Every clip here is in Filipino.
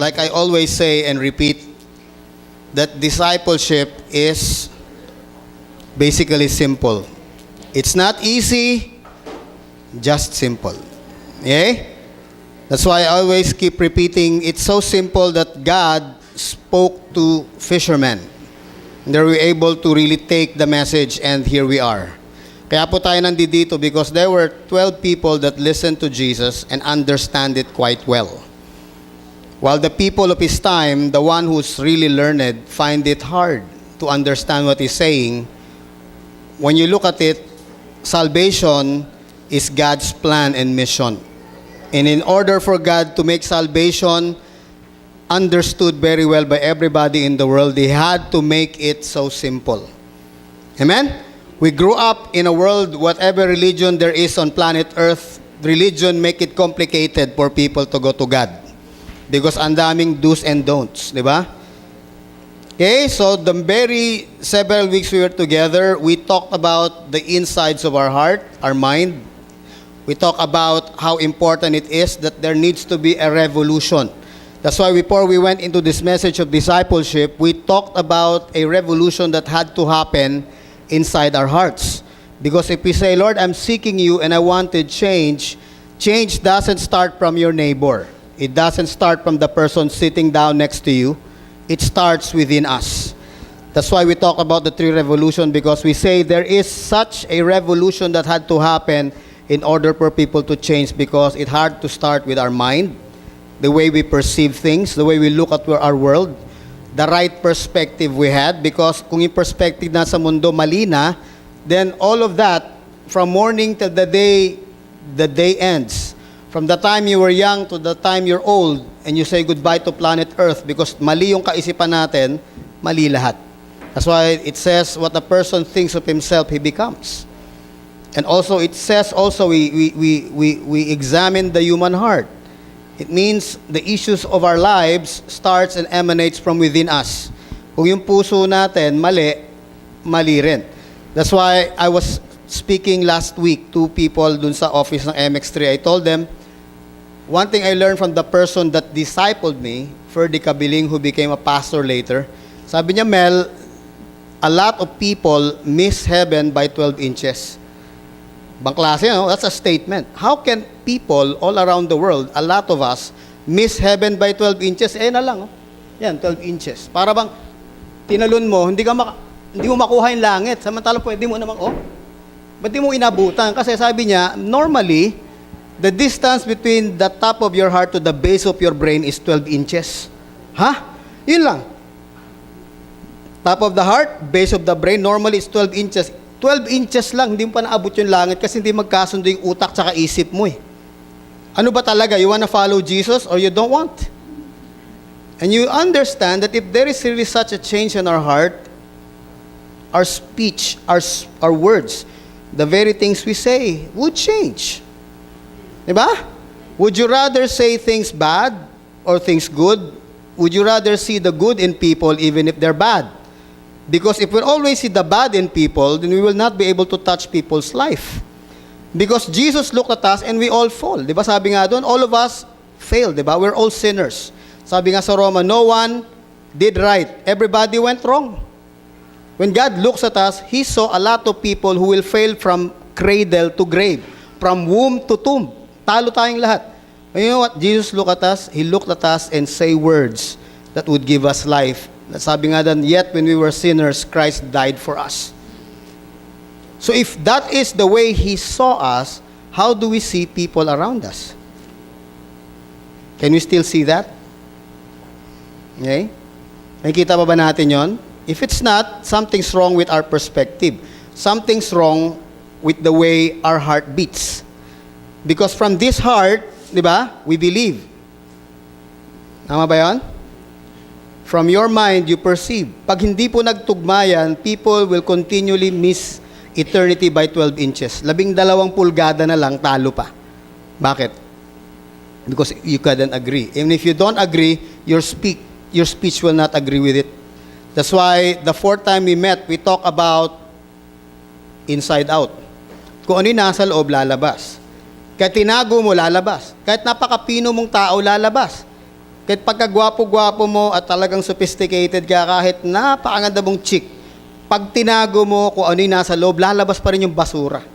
like I always say and repeat, that discipleship is basically simple. It's not easy, just simple. Okay? That's why I always keep repeating, it's so simple that God spoke to fishermen. They were able to really take the message, and here we are. Kaya po tayo nandito because there were 12 people that listened to Jesus and understand it quite well. While the people of his time, the one who's really learned, find it hard to understand what he's saying. When you look at it, salvation is God's plan and mission. And in order for God to make salvation understood very well by everybody in the world, He had to make it so simple. Amen? We grew up in a world, whatever religion there is on planet Earth, religion make it complicated for people to go to God. Because ang daming do's and don'ts, di ba? Okay, so the very several weeks we were together, we talked about the insides of our heart, our mind. We talked about how important it is that there needs to be a revolution. That's why before we went into this message of discipleship, we talked about a revolution that had to happen inside our hearts. Because if we say, Lord, I'm seeking you and I wanted change, change doesn't start from your neighbor. It doesn't start from the person sitting down next to you. It starts within us. That's why we talk about the three revolutions, because we say there is such a revolution that had to happen in order for people to change, because it had to start with our mind, the way we perceive things, the way we look at our world, the right perspective we had, because kung yung perspective na sa mundo mali na, then all of that, from morning till the day ends. From the time you were young to the time you're old, and you say goodbye to planet Earth, because mali yung kaisipan natin, mali lahat. That's why it says, what a person thinks of himself, he becomes. And also, it says also, we examine the human heart. It means the issues of our lives starts and emanates from within us. Kung yung puso natin mali, mali rin. That's why I was speaking last week to people dun sa office ng MX3. I told them, one thing I learned from the person that discipled me, Ferdy Cabiling, who became a pastor later, sabi niya, Mel, a lot of people miss heaven by 12 inches. Bang klase, no? That's a statement. How can people all around the world, a lot of us, miss heaven by 12 inches? Eh na lang, oh. Yan, 12 inches. Para bang tinalon mo, hindi mo makuha yung langit. Samantala pwede mo namang, ba't di mo inabutan? Kasi sabi niya, normally, the distance between the top of your heart to the base of your brain is 12 inches. Ha? Yun lang. Top of the heart, base of the brain, normally is 12 inches. 12 inches lang, hindi mo pa naabot yung langit kasi hindi magkasundo yung utak tsaka isip mo eh. Ano ba talaga? You wanna follow Jesus or you don't want? And you understand that if there is really such a change in our heart, our speech, our words, the very things we say would change. Diba? Would you rather say things bad or things good? Would you rather see the good in people even if they're bad? Because if we always see the bad in people, then we will not be able to touch people's life. Because Jesus looked at us and we all fall. Diba sabi nga doon, all of us fail. Diba? We're all sinners. Sabi nga sa Roma, no one did right. Everybody went wrong. When God looks at us, He saw a lot of people who will fail from cradle to grave, from womb to tomb. Talo tayong lahat. And you know what? Jesus looked at us, He looked at us and say words that would give us life. Sabi nga doon, yet when we were sinners, Christ died for us. So if that is the way He saw us, how do we see people around us? Can we still see that? Okay? Nakikita pa ba natin yon? If it's not, something's wrong with our perspective. Something's wrong with the way our heart beats. Because from this heart, di ba, we believe. Tama ba yon? From your mind, you perceive. Pag hindi po nagtugma yan, people will continually miss eternity by 12 inches. 12 pulgada na lang, talo pa. Bakit? Because you couldn't agree. Even if you don't agree, your speech will not agree with it. That's why the fourth time we met, we talk about inside out. Kung ano yung nasa loob, lalabas. Kahit tinago mo, lalabas. Kahit napakapino mong tao, lalabas. Kahit pagkagwapo-gwapo mo at talagang sophisticated ka, kahit napakaganda mong chick, pag tinago mo kung ano yung nasa loob, lalabas pa rin yung basura.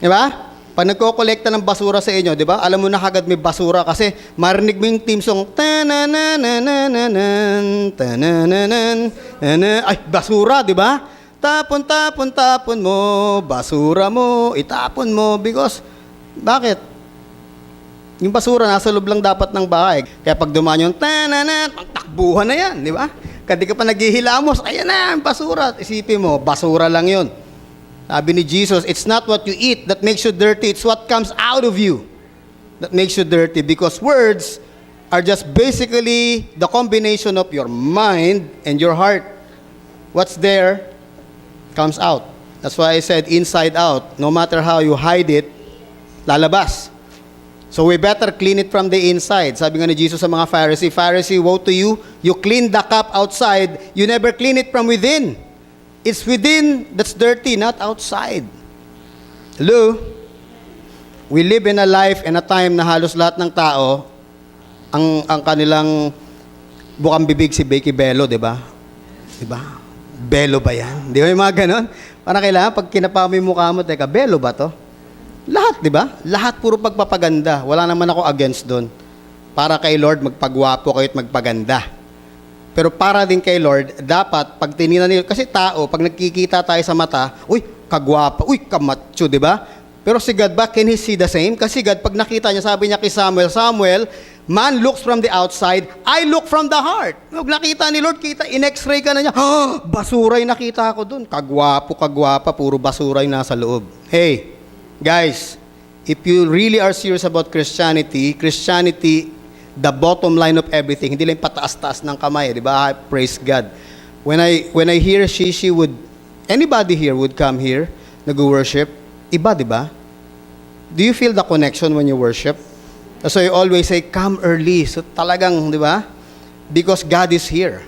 Di ba? Pag nagko-kolekta ng basura sa inyo, di ba? Alam mo na kagad may basura kasi marinig mo yung team song, ta-na-na-na-na-na-nan, ta-na-na-nan, ay, basura, di ba? Tapon, tapon, tapon mo, basura mo, itapon mo, because, bakit? Yung basura, nasa loob lang dapat ng bahay. Kaya pag dumaan yung ta-na-na, takbuhan na yan, di ba? Kasi ka pa naghihilamos, ayan na, basura. Isipin mo, basura lang yun. Sabi ni Jesus, it's not what you eat that makes you dirty, it's what comes out of you that makes you dirty. Because words are just basically the combination of your mind and your heart. What's there comes out. That's why I said inside out. No matter how you hide it, lalabas. So we better clean it from the inside. Sabi nga ni Jesus sa mga Pharisee, Pharisee, woe to you, you clean the cup outside, you never clean it from within. It's within that's dirty, not outside. Hello? We live in a life and a time na halos lahat ng tao, ang kanilang bukang bibig si Becky Bello, di ba? Di ba? Bello ba yan? Di ba yung mga ganon? Parang kailangan, pag kinapa mo yung mukha mo, teka, Bello ba to? Lahat, di ba? Lahat puro pagpapaganda. Wala naman ako against doon. Para kay Lord, magpagwapo kayo at magpaganda. Pero para din kay Lord, dapat, pag tininan niyo, kasi tao, pag nagkikita tayo sa mata, uy, kagwapa, uy, kamatcho, di ba? Pero si God ba, can He see the same? Kasi God, pag nakita niya, sabi niya kay Samuel, Samuel, man looks from the outside, I look from the heart. Pag nakita ni Lord, kita, in-x-ray ka na niya, basura yung nakita ko doon. Kagwapo, kagwapa, puro basura yung nasa loob. Hey, guys, if you really are serious about Christianity, the bottom line of everything, hindi lang pataas-taas ng kamay, di ba? Praise God. When I hear she would, anybody here would come here, nag-worship, iba, di ba? Do you feel the connection when you worship? So I always say, come early. So talagang, di ba? Because God is here.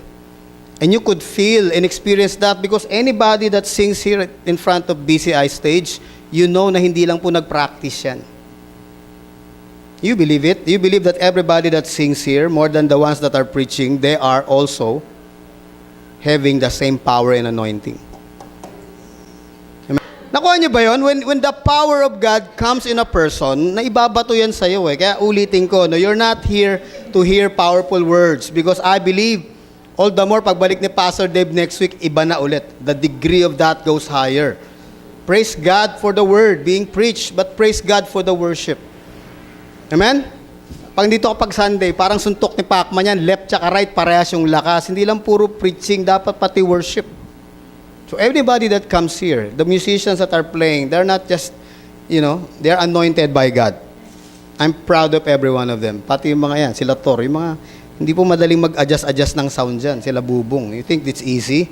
And you could feel and experience that because anybody that sings here in front of BCI stage, you know na hindi lang po nag-practice yan. You believe it? You believe that everybody that sings here, more than the ones that are preaching, they are also having the same power and anointing. Amen? Nakuha niyo ba yun? When the power of God comes in a person, naibabato yan sa'yo eh. Kaya ulitin ko, no, you're not here to hear powerful words because I believe, all the more, pagbalik ni Pastor Dave next week, iba na ulit. The degree of that goes higher. Praise God for the word being preached, but praise God for the worship. Amen? Pag dito kapag Sunday, parang suntok ni Pacman yan, left tsaka right, parehas yung lakas. Hindi lang puro preaching, dapat pati worship. So everybody that comes here, the musicians that are playing, they're not just, they're anointed by God. I'm proud of every one of them. Pati yung mga yan, sila Thor, yung mga, hindi po madaling mag-adjust ng sound dyan, sila Bubong. You think it's easy?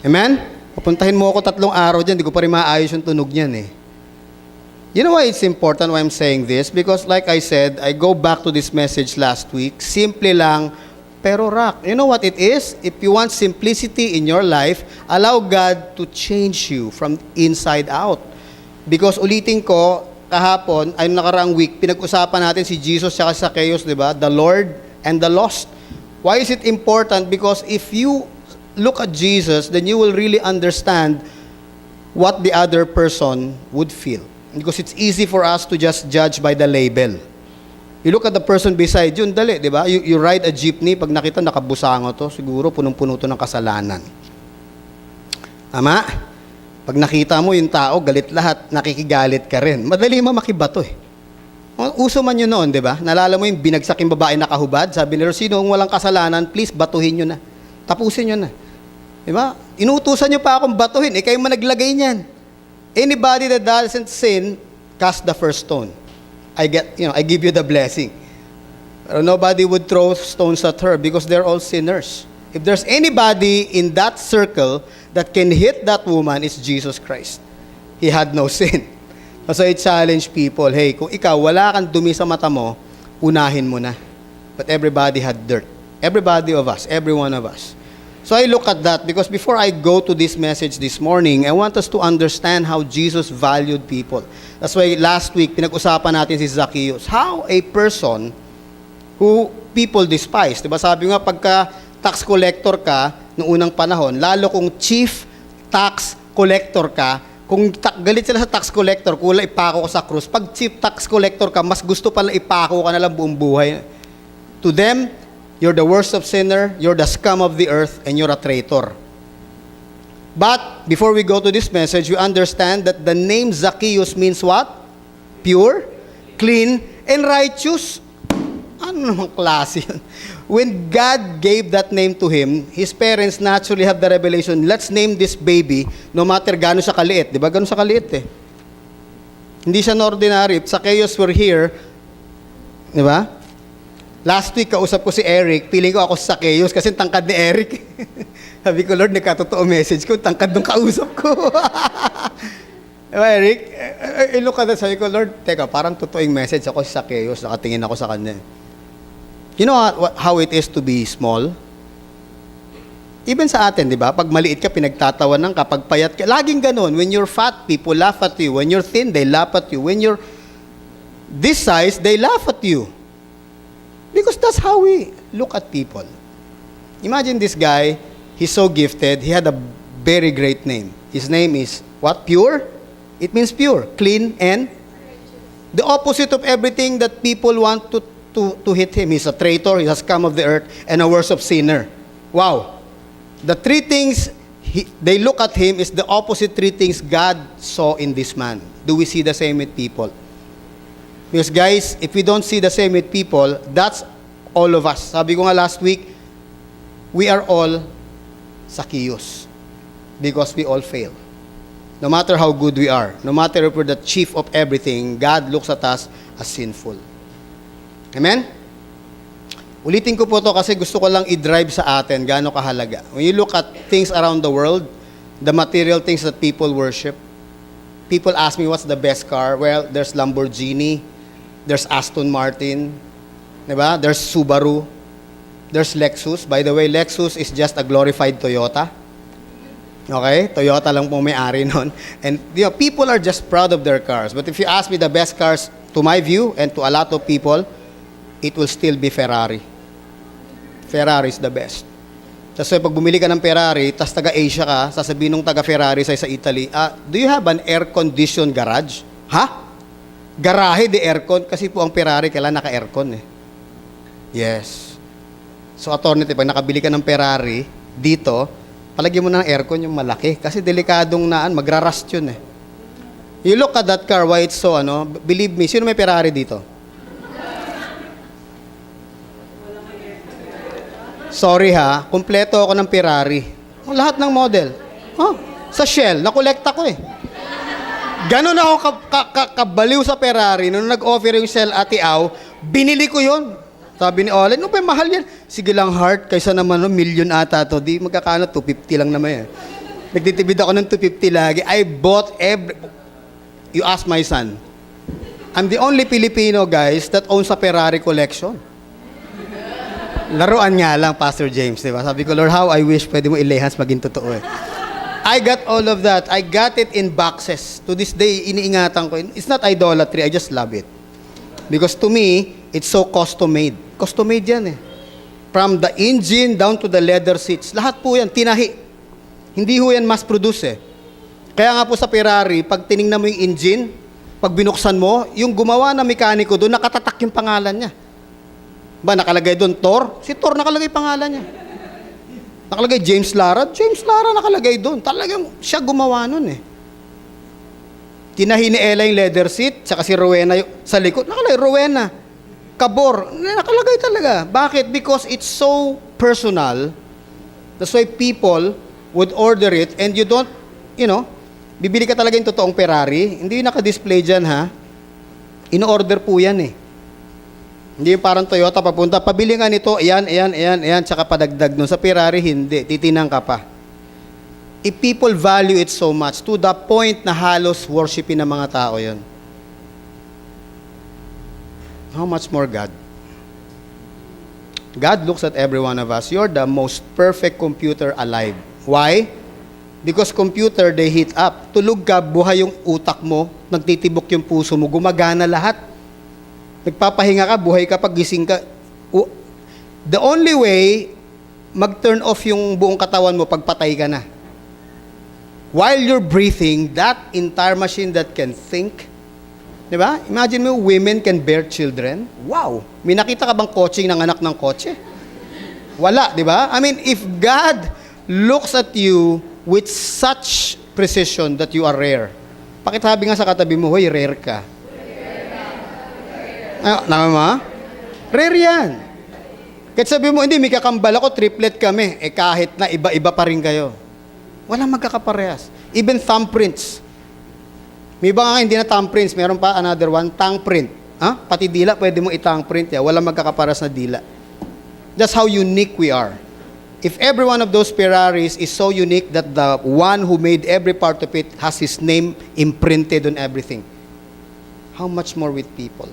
Amen? Papuntahin mo ako 3 araw dyan, di ko pa rin maayos yung tunog niyan eh. You know why it's important why I'm saying this? Because like I said, I go back to this message last week, simple lang, pero rock. You know what it is? If you want simplicity in your life, allow God to change you from inside out. Because ulitin ko, kahapon, ay nakaraang week, pinag-usapan natin si Jesus at sa Zacchaeus, di ba? The Lord and the lost. Why is it important? Because if you look at Jesus, then you will really understand what the other person would feel. Because it's easy for us to just judge by the label. You look at the person beside you, dali, di ba? You ride a jeepney, pag nakita nakabusango to, siguro punong-puno to ng kasalanan. Tama? Pag nakita mo yung tao, galit lahat, nakikigalit ka rin. Madali makibato eh. Uso man yun noon, di ba? Nalala mo yung binagsak yung babae nakahubad? Sabi nila, sino ang walang kasalanan, please batuhin nyo na. Tapusin nyo na. Di ba? Inuutusan nyo pa akong batuhin, kayo man naglagay niyan. Anybody that doesn't sin, cast the first stone. I give you the blessing. Pero nobody would throw stones at her because they're all sinners. If there's anybody in that circle that can hit that woman, it's Jesus Christ. He had no sin. So I challenge people, hey, kung ikaw wala kang dumi sa mata mo, unahin mo na. But everybody had dirt. Everybody of us, every one of us. So I look at that because before I go to this message this morning, I want us to understand how Jesus valued people. That's why last week, pinag-usapan natin si Zacchaeus. How a person who people despise. Diba sabi nga, pagka tax collector ka, noong unang panahon, lalo kung chief tax collector ka, kung galit sila sa tax collector, kung ipako ka sa krus, pag chief tax collector ka, mas gusto pala ipako ka na lang buong buhay. To them, you're the worst of sinner, you're the scum of the earth, and you're a traitor. But, before we go to this message, you understand that the name Zacchaeus means what? Pure, clean, and righteous. Ano namang klase yun? When God gave that name to him, his parents naturally have the revelation, let's name this baby, no matter gano'n siya kaliit. Di ba? Gano'n siya kaliit eh. Hindi siya ordinary. If Zacchaeus were here, di ba? Last week, kausap ko si Eric, feeling ko ako si Zacchaeus kasi tangkad ni Eric. Sabi ko, Lord, nagkatotoo message ko, tangkad nung kausap ko. Diba, Eric? Look at that, sabi ko, Lord, teka, parang totoo yung message ako si Zacchaeus, nakatingin ako sa kanya. You know how it is to be small? Even sa atin, di ba? Pag maliit ka, pinagtatawanan ka. Pag payat ka, laging ganun. When you're fat, people laugh at you. When you're thin, they laugh at you. When you're this size, they laugh at you. Because that's how we look at people. Imagine this guy, he's so gifted, he had a very great name. His name is, what? Pure? It means pure, clean, and the opposite of everything that people want to hit him. He's a traitor, he's a scum of the earth, and a worst of sinner. Wow. The three things they look at him is the opposite three things God saw in this man. Do we see the same with people? Because guys, if we don't see the same with people, that's all of us. Sabi ko nga last week, we are all Zacchaeus. Because we all fail. No matter how good we are, no matter if we're the chief of everything, God looks at us as sinful. Amen? Ulitin ko po to kasi gusto ko lang i-drive sa atin gaano kahalaga. When you look at things around the world, the material things that people worship, people ask me, what's the best car? Well, there's Lamborghini, there's Aston Martin, diba? There's Subaru, there's Lexus. By the way, Lexus is just a glorified Toyota. Okay? Toyota lang po may-ari nun. And you know, people are just proud of their cars. But if you ask me the best cars, to my view, and to a lot of people, it will still be Ferrari. Ferrari is the best. Tapos pag bumili ka ng Ferrari, tas taga-Asia ka, sasabihin nung taga-Ferrari sa Italy, do you have an air-conditioned garage? Ha? Garahe de aircon? Kasi po ang Ferrari, kailangan naka-aircon eh. Yes. So, attorney, pag nakabili ka ng Ferrari, dito, palagyan mo na ng aircon yung malaki. Kasi delikadong naan, magra-rust yun eh. You look at that car, why it's so, believe me, sino may Ferrari dito? Sorry ha, kumpleto ako ng Ferrari. Lahat ng model. Sa Shell, nakolekta ko eh. Ganon ako kabaliw sa Ferrari. Nung nag-offer yung Shell Ate Au, binili ko yun. Sabi ni Olen, pa mahal yan. Sige lang, heart, kaysa naman, million ata to. Di magkakano, 250 lang naman yan. Nagtitipid ako ng 250 lagi. I bought You ask my son. I'm the only Filipino, guys, that owns a Ferrari collection. Laruan nga lang, Pastor James, di ba? Sabi ko, Lord, how I wish pwede mo ilehans maging totoo eh. I got all of that. I got it in boxes. To this day, iniingatan ko. It's not idolatry. I just love it. Because to me, it's so custom-made. Custom-made yan eh. From the engine down to the leather seats. Lahat po yan, tinahi. Hindi ho yan mass-produce eh. Kaya nga po sa Ferrari, pag tinignan mo yung engine, pag binuksan mo, yung gumawa na mekaniko doon, nakatatak yung pangalan niya. Ba, nakalagay doon, Thor? Si Thor nakalagay pangalan niya. Nakalagay James Lara nakalagay doon. Talagang siya gumawa nun eh. Tinahi ni Ella yung leather seat, saka si Rowena sa likod. Nakalagay, Rowena. Kabor. Nakalagay talaga. Bakit? Because it's so personal. That's why people would order it and you don't, bibili ka talaga yung totoong Ferrari. Hindi yung naka-display dyan ha. In-order po yan eh. Hindi yung parang Toyota papunta, pabili nga nito, ayan, tsaka padagdag nun. Sa Ferrari, hindi. Titinang ka pa. If people value it so much, to the point na halos worshipin ng mga tao yon. How much more God? God looks at every one of us. You're the most perfect computer alive. Why? Because computer, they heat up. Tulog ka, buhay yung utak mo, nagtitibok yung puso mo, gumagana lahat. Nagpapahinga ka, buhay ka, pag gising ka, The only way mag-turn off yung buong katawan mo pag patay ka na. While you're breathing, that entire machine that can think, di ba? Imagine mo, women can bear children. Wow! May nakita ka bang coaching ng anak ng kotse? Wala, di ba? I mean, if God looks at you with such precision that you are rare, pakitabi nga sa katabi mo, hoy, rare ka. Nakama? Rare yan. Kahit sabi mo, hindi, may kakambal ako, triplet kami. Kahit na iba-iba pa rin kayo. Walang magkakaparehas. Even thumbprints. May iba nga hindi na thumbprints, meron pa another one, tongue print. Pati dila, pwede mo i-tongue print. Walang magkakaparehas na dila. That's how unique we are. If every one of those Ferraris is so unique that the one who made every part of it has his name imprinted on everything, how much more with people?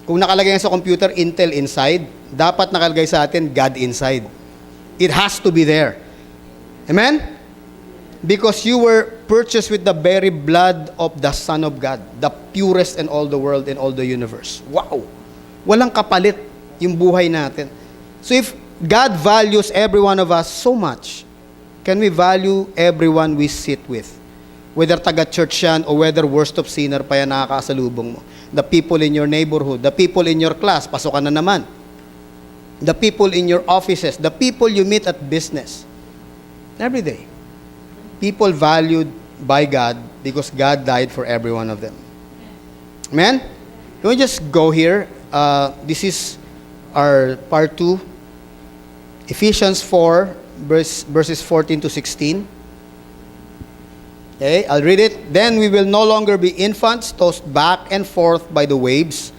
Kung nakalagay sa computer, Intel inside, dapat nakalagay sa atin, God inside. It has to be there. Amen? Because you were purchased with the very blood of the Son of God, the purest in all the world and all the universe. Wow! Walang kapalit yung buhay natin. So if God values every one of us so much, can we value everyone we sit with? Whether taga-church yan o whether worst of sinner pa yan nakakasalubong mo. The people in your neighborhood, the people in your class, pasokan na naman. The people in your offices, the people you meet at business. Every day. People valued by God because God died for every one of them. Amen? Can we just go here? This is our part 2. Ephesians 4, verses 14 to 16. Okay, I'll read it. Then we will no longer be infants, tossed back and forth by the waves,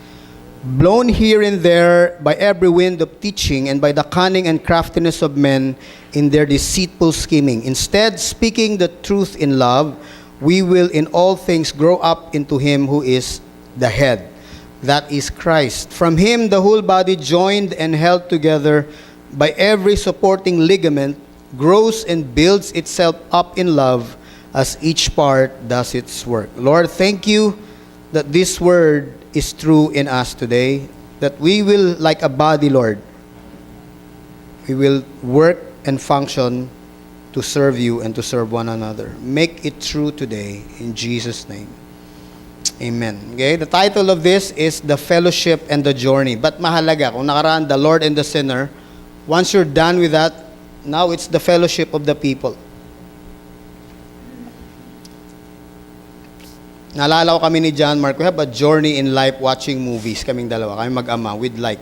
blown here and there by every wind of teaching and by the cunning and craftiness of men in their deceitful scheming. Instead, speaking the truth in love, we will in all things grow up into Him who is the head, that is Christ. From Him, the whole body, joined and held together by every supporting ligament, grows and builds itself up in love as each part does its work. Lord, thank you that this word is true in us today, that we will, like a body, Lord, we will work and function to serve you and to serve one another. Make it true today, in Jesus' name. Amen. Okay, the title of this is The Fellowship and the Journey. But mahalaga, kung nakaraan, the Lord and the sinner, once you're done with that, now it's the fellowship of the people. Naalala ko kami ni John Mark, we have a journey in life watching movies, kaming dalawa, kami mag-ama, with like.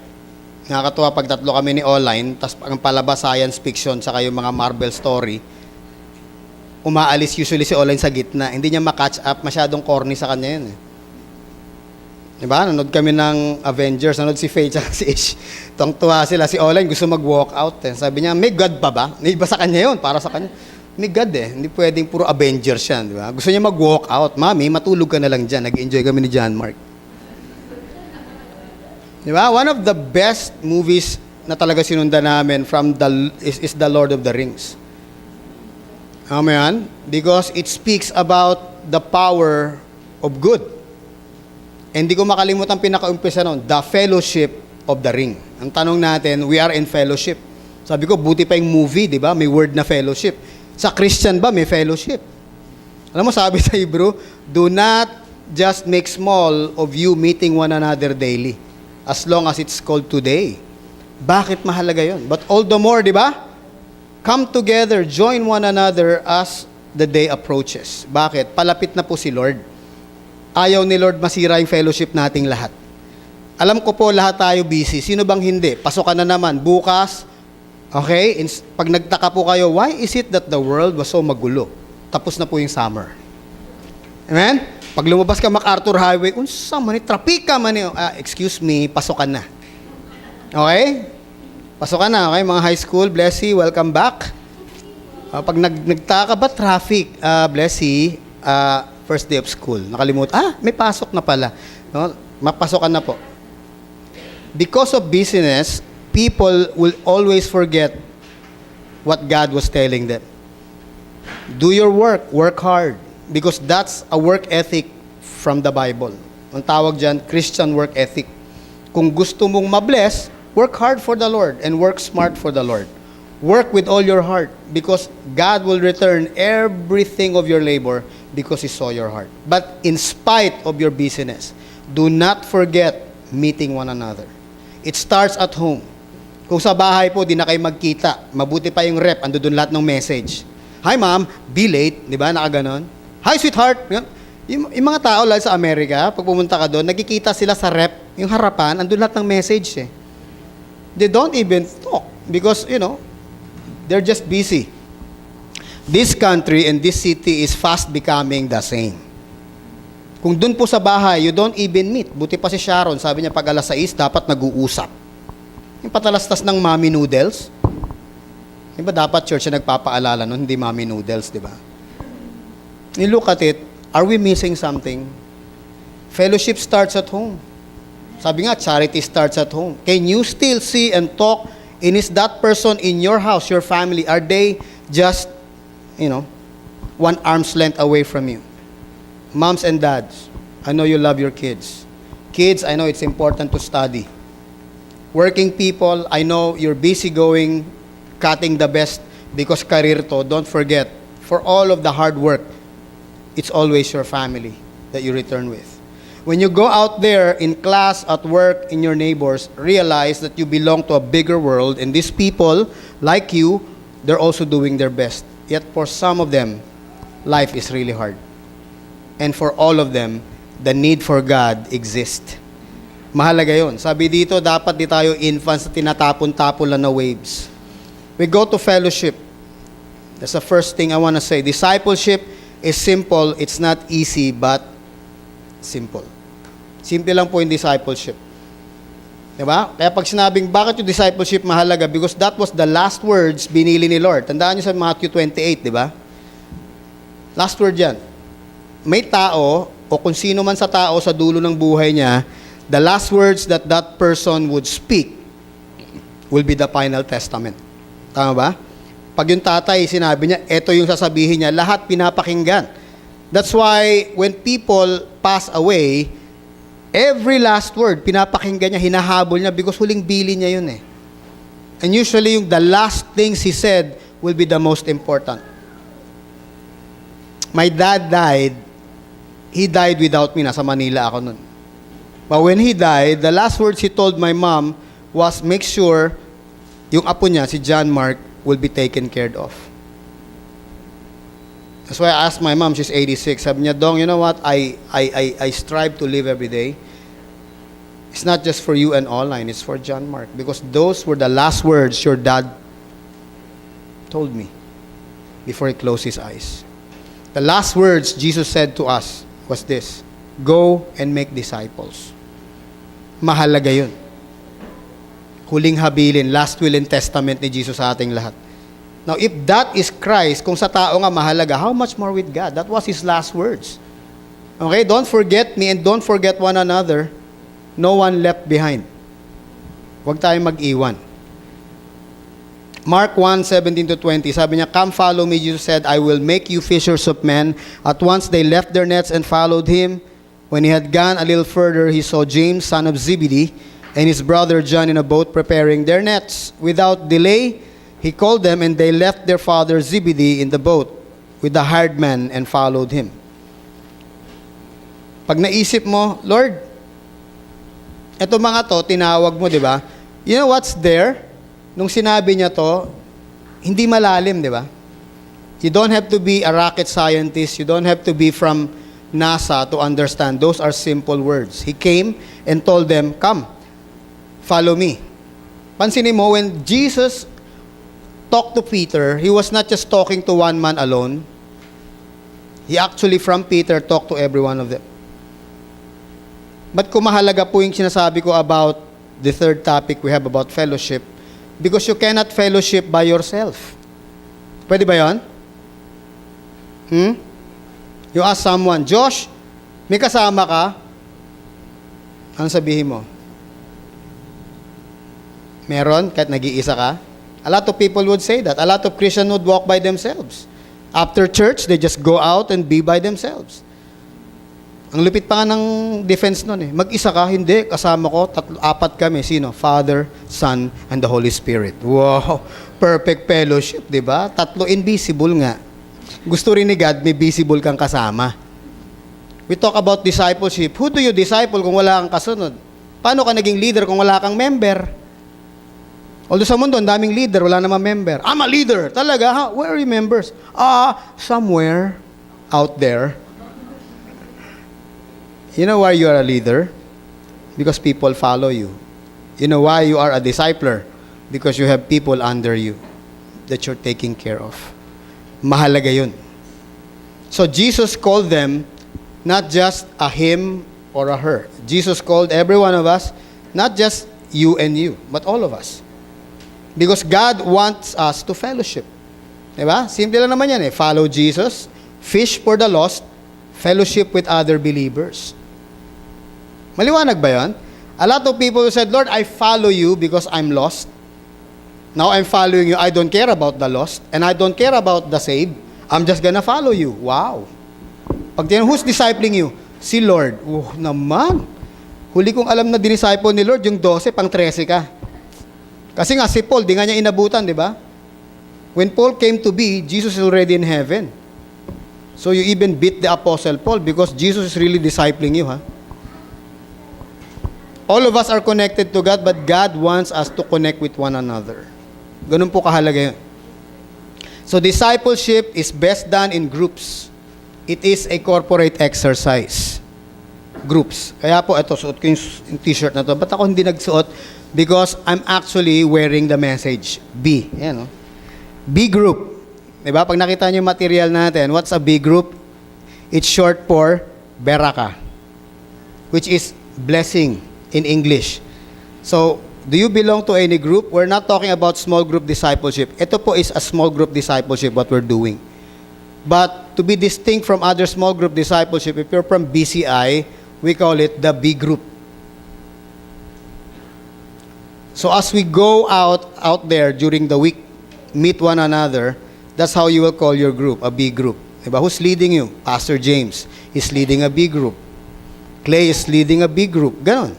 Nakakatuwa pag tatlo kami ni online, tapos ang palabas science fiction, saka yung mga Marvel story, umaalis usually si online sa gitna. Hindi niya ma-catch up, masyadong corny sa kanya yun. Diba? Nanood kami ng Avengers, nanood si Faye at si Ish. Tuwang-tuwa sila, si online gusto mag-walk out. Sabi niya, may God pa ba? May iba sa kanya yun, para sa kanya. May God Hindi pwedeng puro Avengers yan, di ba? Gusto niya mag-walk out. Mami, matulog ka na lang dyan. Nag-enjoy kami ni John Mark. Di ba? One of the best movies na talaga sinundan namin is The Lord of the Rings. Ano yan? Because it speaks about the power of good. And di ko makalimutan pinaka-umpisa nun, the fellowship of the ring. Ang tanong natin, we are in fellowship. Sabi ko, buti pa yung movie, di ba? May word na fellowship. Sa Christian ba, may fellowship? Alam mo, sabi sa Hebrew, do not just make small of you meeting one another daily, as long as it's called today. Bakit mahalaga yon? But all the more, di ba? Come together, join one another as the day approaches. Bakit? Palapit na po si Lord. Ayaw ni Lord masira yung fellowship nating lahat. Alam ko po, lahat tayo busy. Sino bang hindi? Pasokan na naman. Bukas, okay? Pag nagtaka po kayo, why is it that the world was so magulo? Tapos na po yung summer. Amen? Pag lumabas ka MacArthur Highway, unsa man ni trapika man ni, excuse me, pasokan na. Okay? Pasokan na, okay? Mga high school, bless you, welcome back. Pag nagtaka ba traffic, bless you, first day of school. Nakalimutan, may pasok na pala. No? Mapasokan na po. Because of busyness, people will always forget what God was telling them. Do your work hard. Because that's a work ethic from the Bible. Ang tawag dyan, Christian work ethic. Kung gusto mong mabless, Work hard for the Lord and work smart for the Lord. Work with all your heart because God will return everything of your labor because He saw your heart. But in spite of your busyness, do not forget meeting one another. It starts at home. Kung sa bahay po, di na kayo magkita. Mabuti pa yung rep, ando doon lahat ng message. Hi ma'am, be late. Di ba? Nakaganon. Hi sweetheart. Yung mga tao lalo sa Amerika, pag pumunta ka doon, nagkikita sila sa rep, yung harapan, ando lahat ng message eh. They don't even talk because, they're just busy. This country and this city is fast becoming the same. Kung dun po sa bahay, you don't even meet. Buti pa si Sharon, sabi niya pag alas 6, dapat nag-uusap. Yung patalastas ng mommy noodles. Diba dapat church na nagpapaalala nun, hindi mommy noodles, di ba? You look at it, are we missing something? Fellowship starts at home. Sabi nga, charity starts at home. Can you still see and talk? And is that person in your house, your family, are they just, one arm's length away from you? Moms and dads, I know you love your kids. Kids, I know it's important to study. Working people, I know you're busy going, cutting the best because career to. Don't forget, for all of the hard work, it's always your family that you return with. When you go out there in class, at work, in your neighbors, realize that you belong to a bigger world and these people, like you, they're also doing their best. Yet for some of them, life is really hard. And for all of them, the need for God exists. Mahalaga yun. Sabi dito, dapat di tayo infants na tinatapon-tapon lang na waves. We go to fellowship. That's the first thing I want to say. Discipleship is simple. It's not easy, but simple. Simple lang po yung discipleship. Diba? Kaya pag sinabing, bakit yung discipleship mahalaga? Because that was the last words binili ni Lord. Tandaan niyo sa Matthew 28, diba? Last word yan. May tao, o kung sino man sa tao sa dulo ng buhay niya, the last words that that person would speak will be the final testament. Tama ba? Pag yung tatay, sinabi niya, eto yung sasabihin niya, lahat pinapakinggan. That's why when people pass away, every last word, pinapakinggan niya, hinahabol niya because huling bili niya yun eh. And usually, yung the last things he said will be the most important. My dad died. He died without me. Nasa Manila ako nun. But when he died, the last words he told my mom was, make sure yung apo niya, si John Mark, will be taken care of. That's why I asked my mom, she's 86. Sabi niya, Dong, you know what? I strive to live every day. It's not just for you and online, it's for John Mark. Because those were the last words your dad told me before he closed his eyes. The last words Jesus said to us was this, go and make disciples. Mahalaga yun. Huling habilin, last will and testament ni Jesus sa ating lahat. Now, if that is Christ, kung sa tao nga mahalaga, how much more with God? That was His last words. Okay? Don't forget me and don't forget one another. No one left behind. Huwag tayong mag-iwan. Mark 1:17-20, sabi niya, come follow me, Jesus said, I will make you fishers of men. At once they left their nets and followed Him. When He had gone a little further, He saw James, son of Zebedee, and his brother John in a boat preparing their nets. Without delay, He called them, and they left their father Zebedee in the boat with the hired man and followed Him. Pag naisip mo, Lord, eto mga to, tinawag mo, di ba? You know what's there? Nung sinabi niya to, hindi malalim, di ba? You don't have to be a rocket scientist. You don't have to be from NASA to understand. Those are simple words. He came and told them, come, follow me. Pansinin mo, when Jesus talked to Peter, He was not just talking to one man alone. He actually, from Peter, talked to every one of them. But kung mahalaga po yung sinasabi ko about the third topic we have about fellowship, because you cannot fellowship by yourself. Pwede ba yun? You ask someone, Josh, may kasama ka? Anong sabihin mo? Meron, kahit nag-iisa ka? A lot of people would say that. A lot of Christians would walk by themselves. After church, they just go out and be by themselves. Ang lupit pa nga ng defense nun eh. Mag-isa ka? Hindi. Kasama ko, apat kami. Sino? Father, Son, and the Holy Spirit. Wow! Perfect fellowship, di ba? Tatlo invisible nga. Gusto rin ni God, may visible kang kasama. We talk about discipleship. Who do you disciple kung wala kang kasunod? Paano ka naging leader kung wala kang member? Although sa mundo, ang daming leader, wala namang member. I'm a leader. Talaga, ha? Where are your members? Somewhere out there. You know why you are a leader? Because people follow you. You know why you are a discipler? Because you have people under you that you're taking care of. Mahalaga yun. So Jesus called them not just a him or a her. Jesus called every one of us, not just you and you, but all of us. Because God wants us to fellowship. Diba? Simple lang naman yan eh. Follow Jesus, fish for the lost, fellowship with other believers. Maliwanag ba yan? A lot of people said, Lord, I follow you because I'm lost. Now I'm following you. I don't care about the lost and I don't care about the saved. I'm just gonna follow you. Wow. Pag tinanong, who's discipling you? Si Lord. Oh, naman. Huli kong alam na dinisciple ni Lord, yung 12, pang 13 ka. Kasi nga si Paul, di nga niya inabutan, di ba? When Paul came to be, Jesus is already in heaven. So you even beat the Apostle Paul because Jesus is really discipling you, ha? All of us are connected to God, but God wants us to connect with one another. Ganun po kahalaga yun. So discipleship is best done in groups. It is a corporate exercise. Groups. Kaya po, ito, suot ko yung t-shirt na to. Ba't ako hindi nagsuot? Because I'm actually wearing the message. B. Yan, no? B group. Diba? Pag nakita nyo yung material natin, what's a B group? It's short for Beraka, which is blessing in English. So, do you belong to any group? We're not talking about small group discipleship. Ito po is a small group discipleship, what we're doing. But to be distinct from other small group discipleship, if you're from BCI, we call it the B group. So as we go out there during the week, meet one another, that's how you will call your group, a B group. Diba? Who's leading you? Pastor James is leading a B group. Clay is leading a B group. Ganon.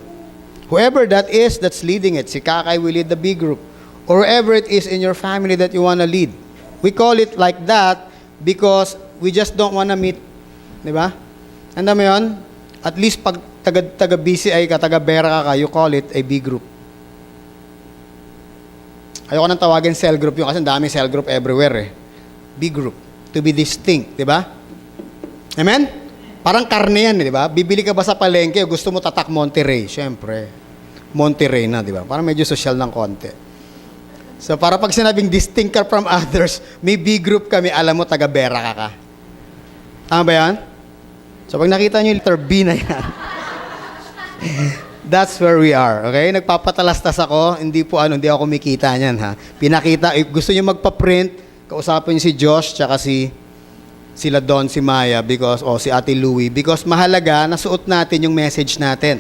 Whoever that is that's leading it, si Kakay will lead the B group. Or whoever it is in your family that you want to lead. We call it like that because we just don't want to meet. Diba? Ano mo yun? At least pag taga-BCI ka, taga-Bera ka, you call it a B group. Ayoko nang tawagin cell group yung kasi dami cell group everywhere eh. B group. To be distinct, di ba? Amen? Parang karne yan, di ba? Bibili ka ba sa palengke o gusto mo tatak Monterrey? Siyempre, Monterrey na, di ba? Parang medyo social ng konti. So, para pag sinabing distinct ka from others, may B group kami, alam mo, taga-Bera ka. Tama ba yan? So, pag nakita nyo yung letter B na yan, that's where we are, okay? Nagpapatalastas ako, hindi ako kumikita niyan, ha? Pinakita, if gusto niyo magpa-print, kausapin niyo si Josh, tsaka sila Don, si Maya, si Ate Louie, because mahalaga, nasuot natin yung message natin.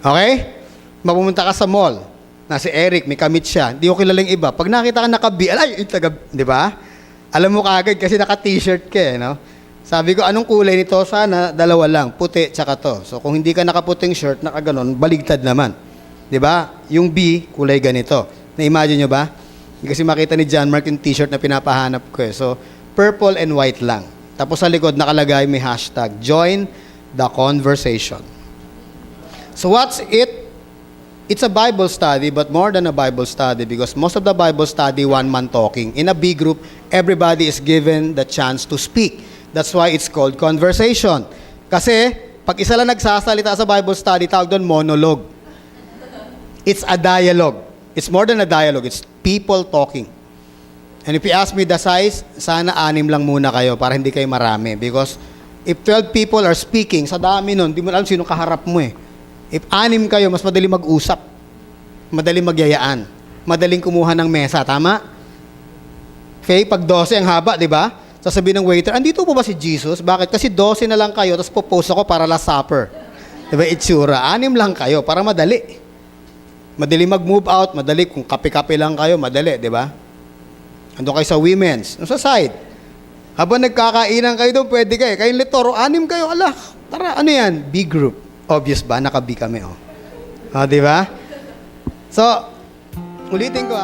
Okay? Mapumunta ka sa mall, na si Eric, may kamit siya, hindi ko kilalang iba. Pag nakita ka naka-B, di ba? Alam mo kaagad kasi naka-t-shirt ka, no? Sabi ko, anong kulay nito? Sana, dalawa lang, puti, tsaka to. So, kung hindi ka nakaputing shirt, nakaganon, baligtad naman. Di ba? Yung B, kulay ganito. Na-imagine nyo ba? Kasi makita ni John Mark yung t-shirt na pinapahanap ko eh. So, purple and white lang. Tapos sa likod, nakalagay may hashtag, join the conversation. So, what's it? It's a Bible study, but more than a Bible study because most of the Bible study, one man talking. In a B group, everybody is given the chance to speak. That's why it's called conversation. Kasi, pag isa lang nagsasalita sa Bible study, tawag doon monologue. It's a dialogue. It's more than a dialogue. It's people talking. And if you ask me the size, sana 6 lang muna kayo para hindi kayo marami. Because if 12 people are speaking, sa dami nun, di mo alam sino kaharap mo eh. If 6 kayo, mas madali mag-usap. Madali magyayaan. Madaling kumuha ng mesa. Tama? Okay, pag 12 ang haba, di ba? Sasabihin ng waiter, andito po ba si Jesus? Bakit? Kasi 12 na lang kayo, tapos popost ako para last supper. Diba, itsura. 6 lang kayo, para madali. Madali mag-move out, madali. Kung kape-kape lang kayo, madali, di ba? Ando kayo sa women's. Sa side. Habang nagkakainan kayo doon, pwede kayo. Kayong litoro, 6 kayo, ala. Tara, ano yan? B group. Obvious ba? Naka-B kami, oh. Di ba? So, ulitin ko,